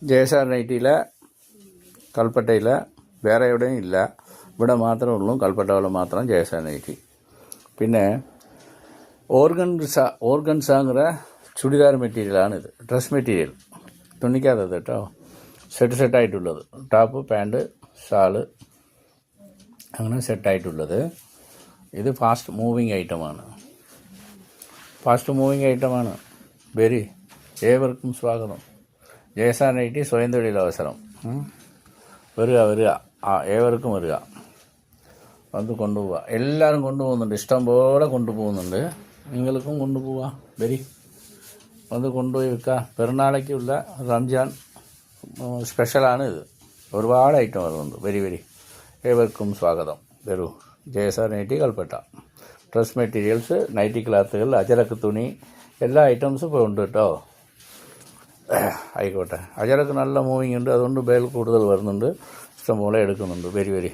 ജയസാർ നൈറ്റിയിലെ കൽപ്പറ്റയിൽ വേറെ എവിടെയും ഇല്ല, ഇവിടെ മാത്രമേ ഉള്ളൂ. കൽപ്പറ്റയിൽ മാത്രം ജയസാർ നൈറ്റി. പിന്നെ ഓർഗൻസാங்கிற ചുടിദാർ മെറ്റീരിയലാണിത്. ഡ്രസ് മെറ്റീരിയൽ, തുണിക്കാത്തത് കേട്ടോ. സെറ്റായിട്ടുള്ളത്, ടോപ്പ് പാൻറ്റ് ഷാള് അങ്ങനെ സെറ്റായിട്ടുള്ളത്. ഇത് ഫാസ്റ്റ് മൂവിങ് ഐറ്റമാണ്. വെരി ഏവർക്കും സ്വാഗതം. ജയസാർ നൈറ്റി സ്വയം തൊഴിലവസരം. വരിക ഏവർക്കും വരിക, വന്ന് കൊണ്ടുപോവുക. എല്ലാവരും കൊണ്ടുപോകുന്നുണ്ട്, ഇഷ്ടം പോലെ കൊണ്ടുപോകുന്നുണ്ട്. നിങ്ങൾക്കും കൊണ്ടുപോവുക. വരി, വന്ന് കൊണ്ടുപോയി വിൽക്കുക. പെരുന്നാളേക്കുള്ള റംജാൻ സ്പെഷ്യലാണ് ഇത്. ഒരുപാട് ഐറ്റം വരുന്നുണ്ട്. വരി ഏവർക്കും സ്വാഗതം. വരൂ. ജയസാർ nighty Kalpetta. Dress materials, nighty ക്ലാത്തുകൾ, അജരക്ക് തുണി, എല്ലാ ഐറ്റംസും ഇപ്പോൾ ഉണ്ട് കേട്ടോ. ആയിക്കോട്ടെ. അജരക്ക് നല്ല മൂവിങ് ഉണ്ട്, അതുകൊണ്ട് ബേൽ കൂടുതൽ വരുന്നുണ്ട്. ഇഷ്ടംപോലെ എടുക്കുന്നുണ്ട്. വരി